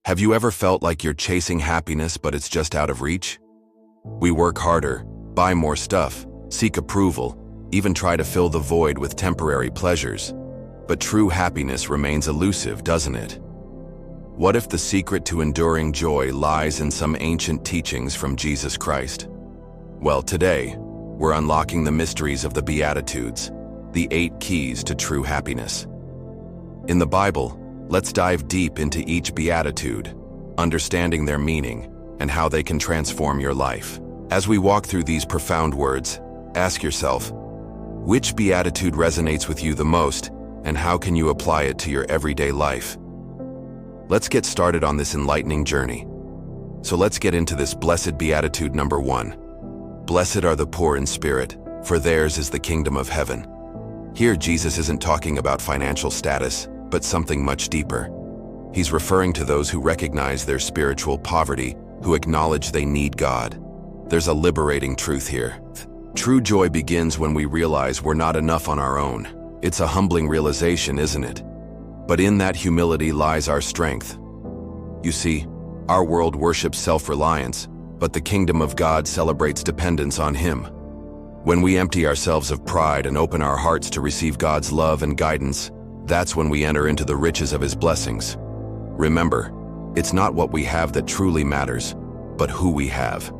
Have you ever felt like you're chasing happiness but it's just out of reach? We work harder, buy more stuff, seek approval, even try to fill the void with temporary pleasures. But true happiness remains elusive, doesn't it? What if the secret to enduring joy lies in some ancient teachings from Jesus Christ? Well, today, we're unlocking the mysteries of the Beatitudes, the 8 keys to true happiness. In the Bible, let's dive deep into each beatitude, understanding their meaning and how they can transform your life. As we walk through these profound words, ask yourself, which beatitude resonates with you the most, and how can you apply it to your everyday life? Let's get started on this enlightening journey. So let's get into this blessed beatitude number 1. Blessed are the poor in spirit, for theirs is the kingdom of heaven. Here, Jesus isn't talking about financial status, but something much deeper. He's referring to those who recognize their spiritual poverty, who acknowledge they need God. There's a liberating truth here. True joy begins when we realize we're not enough on our own. It's a humbling realization, isn't it? But in that humility lies our strength. You see, our world worships self-reliance, but the kingdom of God celebrates dependence on Him. When we empty ourselves of pride and open our hearts to receive God's love and guidance, that's when we enter into the riches of His blessings. Remember, it's not what we have that truly matters, but who we have.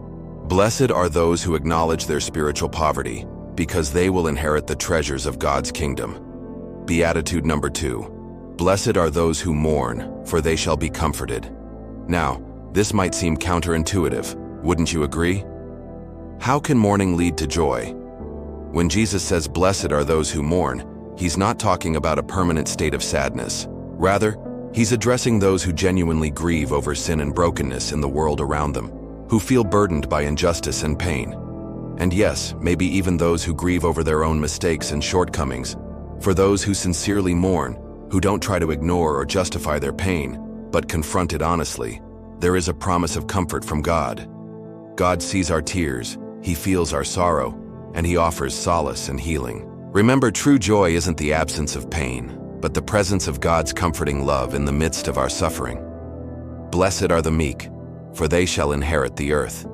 Blessed are those who acknowledge their spiritual poverty, because they will inherit the treasures of God's kingdom. Beatitude number 2. Blessed are those who mourn, for they shall be comforted. Now, this might seem counterintuitive, wouldn't you agree? How can mourning lead to joy? When Jesus says blessed are those who mourn, He's not talking about a permanent state of sadness. Rather, He's addressing those who genuinely grieve over sin and brokenness in the world around them, who feel burdened by injustice and pain. And yes, maybe even those who grieve over their own mistakes and shortcomings. For those who sincerely mourn, who don't try to ignore or justify their pain, but confront it honestly, there is a promise of comfort from God. God sees our tears, He feels our sorrow, and He offers solace and healing. Remember, true joy isn't the absence of pain, but the presence of God's comforting love in the midst of our suffering. Blessed are the meek, for they shall inherit the earth.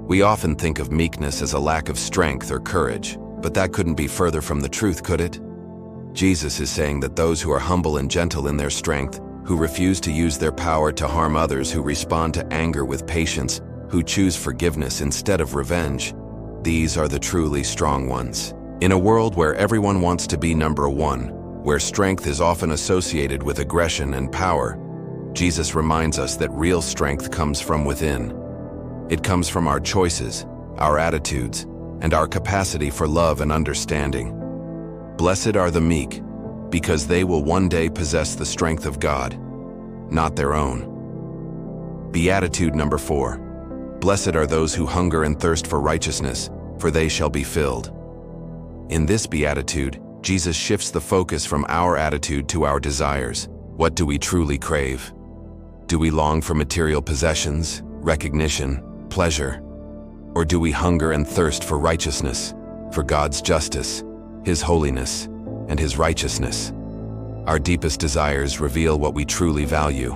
We often think of meekness as a lack of strength or courage, but that couldn't be further from the truth, could it? Jesus is saying that those who are humble and gentle in their strength, who refuse to use their power to harm others, who respond to anger with patience, who choose forgiveness instead of revenge, these are the truly strong ones. In a world where everyone wants to be number one, where strength is often associated with aggression and power, Jesus reminds us that real strength comes from within. It comes from our choices, our attitudes, and our capacity for love and understanding. Blessed are the meek, because they will one day possess the strength of God, not their own. Beatitude number 4. Blessed are those who hunger and thirst for righteousness, for they shall be filled. In this beatitude, Jesus shifts the focus from our attitude to our desires. What do we truly crave? Do we long for material possessions, recognition, pleasure? Or do we hunger and thirst for righteousness, for God's justice, His holiness, and His righteousness? Our deepest desires reveal what we truly value.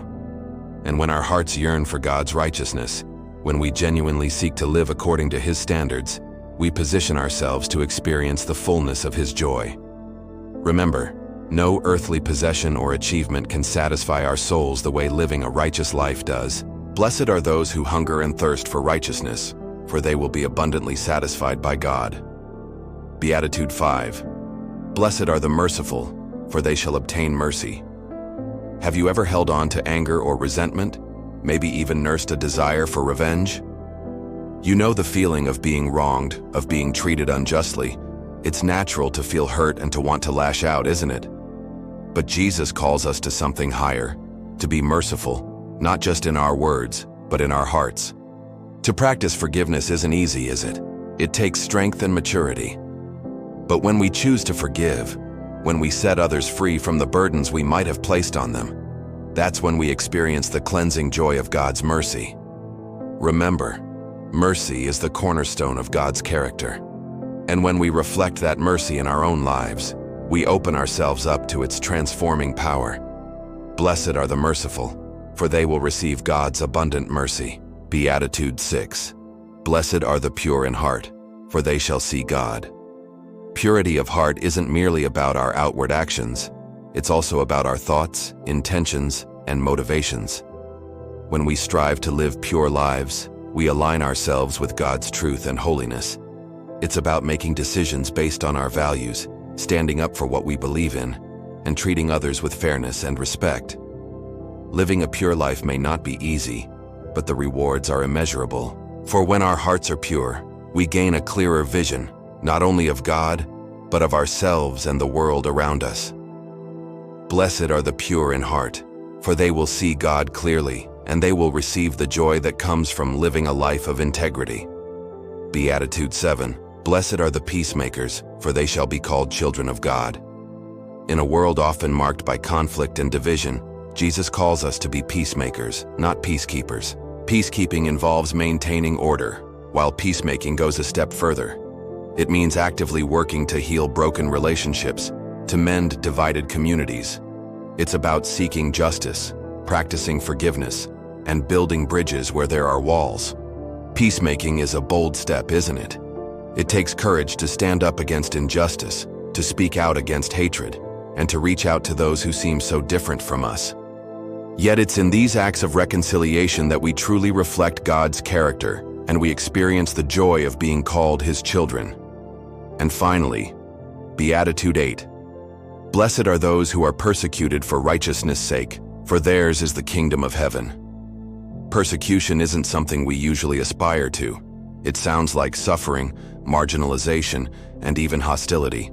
And when our hearts yearn for God's righteousness, when we genuinely seek to live according to His standards, we position ourselves to experience the fullness of His joy. Remember, no earthly possession or achievement can satisfy our souls the way living a righteous life does. Blessed are those who hunger and thirst for righteousness, for they will be abundantly satisfied by God. Beatitude 5. Blessed are the merciful, for they shall obtain mercy. Have you ever held on to anger or resentment, maybe even nursed a desire for revenge? You know the feeling of being wronged, of being treated unjustly. It's natural to feel hurt and to want to lash out, isn't it? But Jesus calls us to something higher, to be merciful, not just in our words, but in our hearts. To practice forgiveness isn't easy, is it? It takes strength and maturity. But when we choose to forgive, when we set others free from the burdens we might have placed on them, that's when we experience the cleansing joy of God's mercy. Remember, mercy is the cornerstone of God's character. And when we reflect that mercy in our own lives, we open ourselves up to its transforming power. Blessed are the merciful, for they will receive God's abundant mercy. Beatitudes 6. Blessed are the pure in heart, for they shall see God. Purity of heart isn't merely about our outward actions, it's also about our thoughts, intentions, and motivations. When we strive to live pure lives, we align ourselves with God's truth and holiness. It's about making decisions based on our values, standing up for what we believe in, and treating others with fairness and respect. Living a pure life may not be easy, but the rewards are immeasurable. For when our hearts are pure, we gain a clearer vision, not only of God, but of ourselves and the world around us. Blessed are the pure in heart, for they will see God clearly, and they will receive the joy that comes from living a life of integrity. Beatitude 7. Blessed are the peacemakers, for they shall be called children of God. In a world often marked by conflict and division, Jesus calls us to be peacemakers, not peacekeepers. Peacekeeping involves maintaining order, while peacemaking goes a step further. It means actively working to heal broken relationships, to mend divided communities. It's about seeking justice, practicing forgiveness, and building bridges where there are walls. Peacemaking is a bold step, isn't it? It takes courage to stand up against injustice, to speak out against hatred, and to reach out to those who seem so different from us. Yet it's in these acts of reconciliation that we truly reflect God's character, and we experience the joy of being called His children. And finally, Beatitude 8. Blessed are those who are persecuted for righteousness' sake, for theirs is the kingdom of heaven. Persecution isn't something we usually aspire to. It sounds like suffering, marginalization, and even hostility.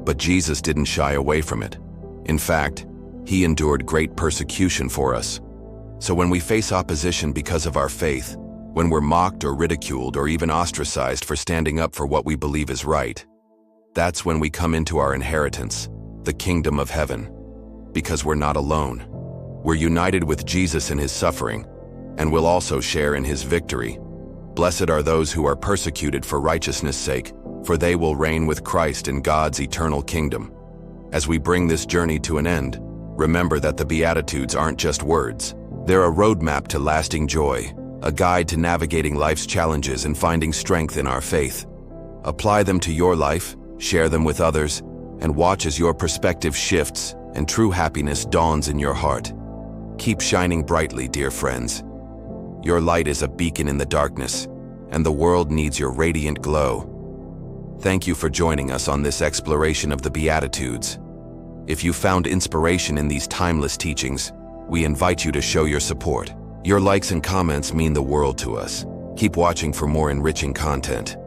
But Jesus didn't shy away from it. In fact, He endured great persecution for us. So when we face opposition because of our faith, when we're mocked or ridiculed or even ostracized for standing up for what we believe is right, that's when we come into our inheritance, the kingdom of heaven. Because we're not alone. We're united with Jesus in His suffering, and we'll also share in His victory. Blessed are those who are persecuted for righteousness' sake, for they will reign with Christ in God's eternal kingdom. As we bring this journey to an end, remember that the Beatitudes aren't just words. They're a roadmap to lasting joy, a guide to navigating life's challenges and finding strength in our faith. Apply them to your life, share them with others, and watch as your perspective shifts and true happiness dawns in your heart. Keep shining brightly, dear friends. Your light is a beacon in the darkness, and the world needs your radiant glow. Thank you for joining us on this exploration of the Beatitudes. If you found inspiration in these timeless teachings, we invite you to show your support. Your likes and comments mean the world to us. Keep watching for more enriching content.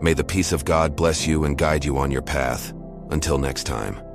May the peace of God bless you and guide you on your path. Until next time.